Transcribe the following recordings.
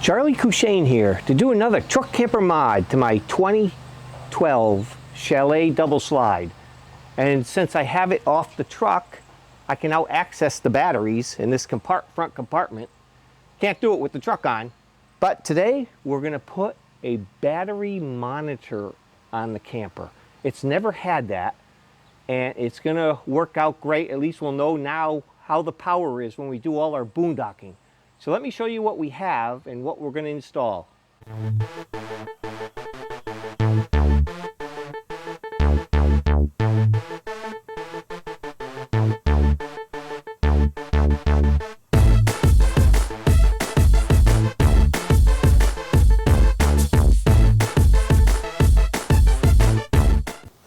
Charlie Cushane here to do another truck camper mod to my 2012 Chalet double slide. And since I have it off the truck, I can now access the batteries in this front compartment. Can't do it with the truck on. But today we're going to put a battery monitor on the camper. It's never had that, and it's going to work out great. At least we'll know now how the power is when we do all our boondocking. So let me show you what we have and what we're going to install.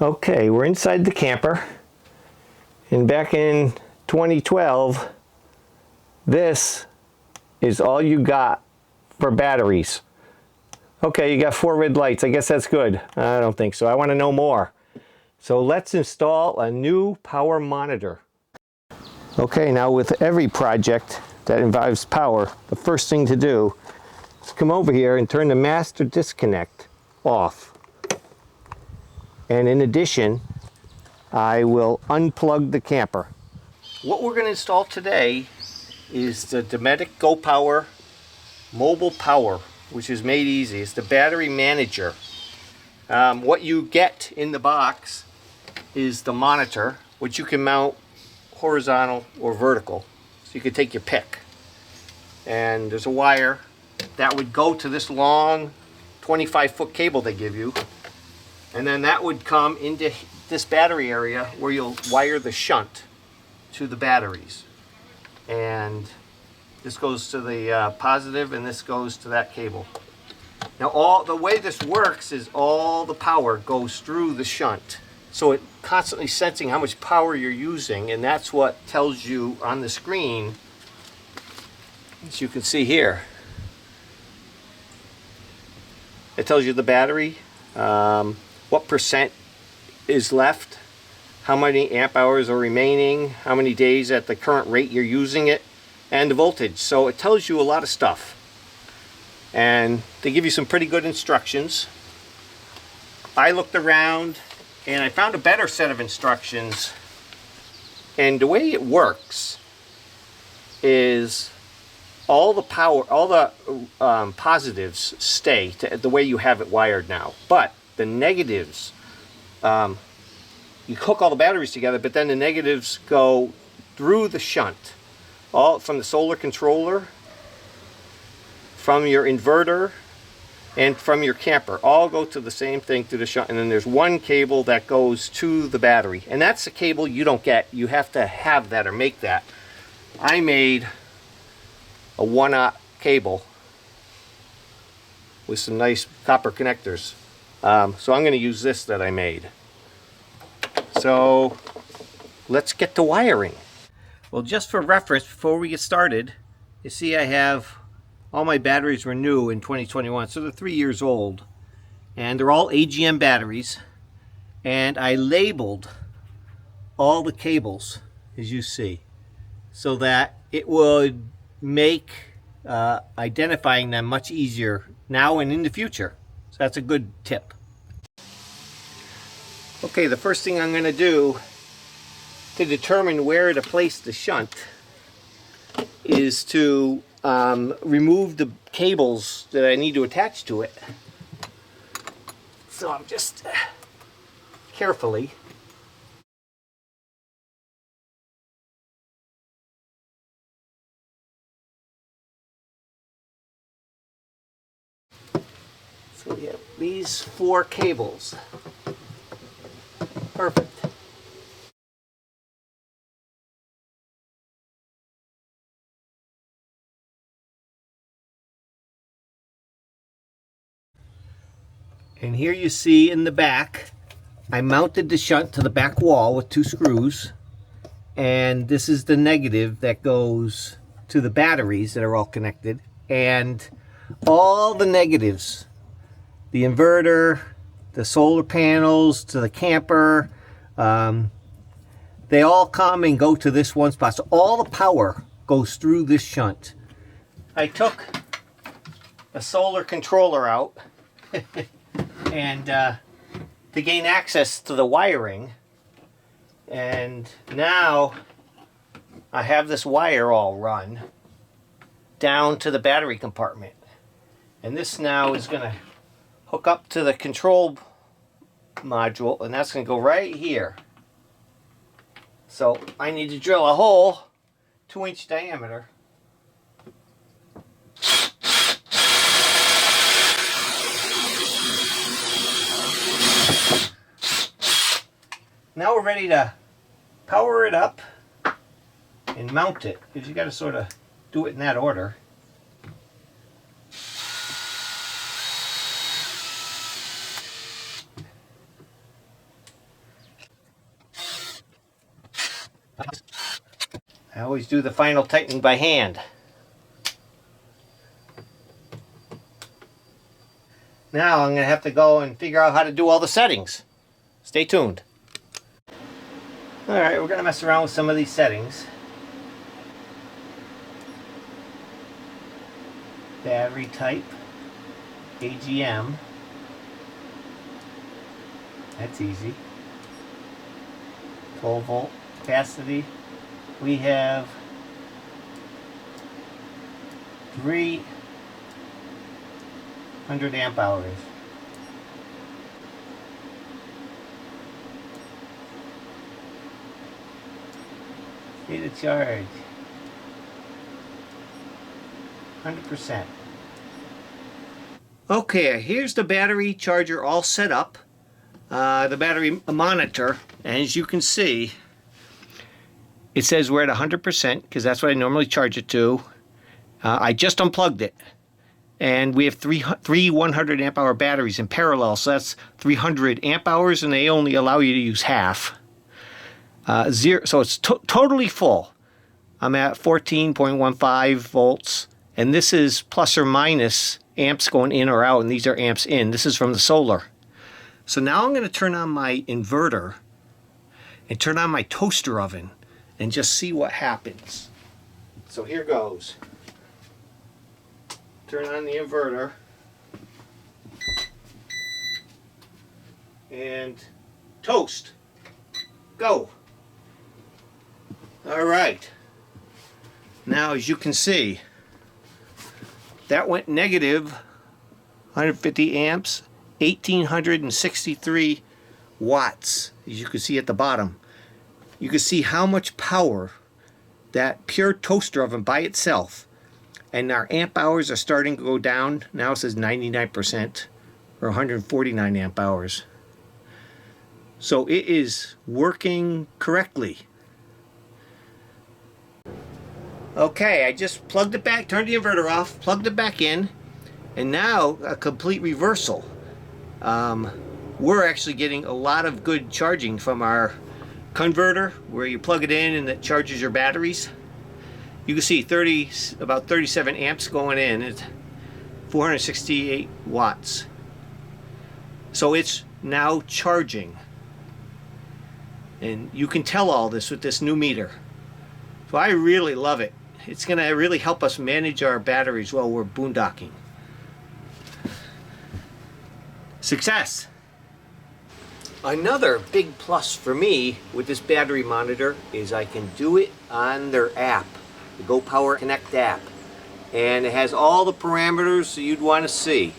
Okay, we're inside the camper, and back in 2012, this is all you got for batteries. Okay, you got 4 red lights. I guess that's good. I don't think so. I want to know more. So let's install a new power monitor. Okay, now with every project that involves power, the first thing to do is come over here and turn the master disconnect off. And in addition, I will unplug the camper. What we're going to install today is the Dometic Go Power Mobile Power, which is made easy. It's the battery manager. What you get in the box is the monitor, which you can mount horizontal or vertical. So you can take your pick. And there's a wire that would go to this long 25-foot cable they give you. And then that would come into this battery area where you'll wire the shunt to the batteries. And this goes to the positive, and this goes to that cable. Now the way this works is all the power goes through the shunt. So it's constantly sensing how much power you're using, and that's what tells you on the screen, as you can see here. It tells you the battery, what percent is left, how many amp hours are remaining, how many days at the current rate you're using it, and the voltage. So it tells you a lot of stuff. And they give you some pretty good instructions. I looked around and I found a better set of instructions. And the way it works is all the power, all the positives stay to the way you have it wired now. But the negatives, you hook all the batteries together, but then the negatives go through the shunt, all from the solar controller, from your inverter, and from your camper. All go to the same thing through the shunt, and then there's one cable that goes to the battery, and that's the cable you don't get. You have to have that or make that. I made a 1-aught cable with some nice copper connectors. So I'm going to use this that I made. So let's get to wiring. Well, just for reference, before we get started, you see I have all my batteries were new in 2021, so they're 3 years old, and they're all AGM batteries. And I labeled all the cables, as you see, so that it would make identifying them much easier now and in the future. So that's a good tip. Okay, the first thing I'm going to do to determine where to place the shunt is to remove the cables that I need to attach to it. So I'm just carefully so we have these 4 cables. Perfect. And here you see in the back, I mounted the shunt to the back wall with 2 screws. And this is the negative that goes to the batteries that are all connected. And all the negatives, the inverter, the solar panels, to the camper, they all come and go to this one spot. So all the power goes through this shunt. I took a solar controller out and to gain access to the wiring. And now I have this wire all run down to the battery compartment. And this now is going to hook up to the control module, and that's going to go right here. So I need to drill a hole 2-inch diameter. Now we're ready to power it up and mount it, because you got to sort of do it in that order. I always do the final tightening by hand. Now I'm going to have to go and figure out how to do all the settings. Stay tuned. Alright, we're going to mess around with some of these settings. Battery type, AGM. That's easy. 12 volt capacity. We have 300 amp hours. State of charge 100%. Okay, here's the battery charger all set up. The battery monitor, as you can see, it says we're at 100% because that's what I normally charge it to. I just unplugged it. And we have three 100 amp hour batteries in parallel, so that's 300 amp hours, and they only allow you to use half. So it's totally full. I'm at 14.15 volts, and this is plus or minus amps going in or out, and these are amps in. This is from the solar. So now I'm going to turn on my inverter and turn on my toaster oven and just see what happens. So here goes. Turn on the inverter. And toast. Go. All right. Now, as you can see, that went negative 150 amps, 1863 watts, as you can see at the bottom. You can see how much power that pure toaster oven by itself, and our amp hours are starting to go down. Now it says 99% or 149 amp hours. So it is working correctly. Okay, I just plugged it back, turned the inverter off, plugged it back in, and now a complete reversal. We're actually getting a lot of good charging from our converter, where you plug it in and it charges your batteries. You can see about 37 amps going in. It's 468 watts. So it's now charging. And you can tell all this with this new meter. So I really love it. It's going to really help us manage our batteries while we're boondocking. Success! Another big plus for me with this battery monitor is I can do it on their app, the Go Power Connect app. And it has all the parameters that you'd want to see.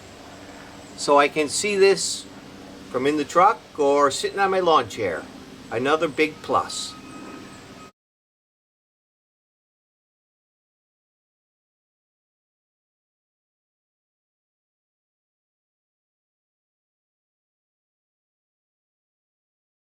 So I can see this from in the truck or sitting on my lawn chair. Another big plus.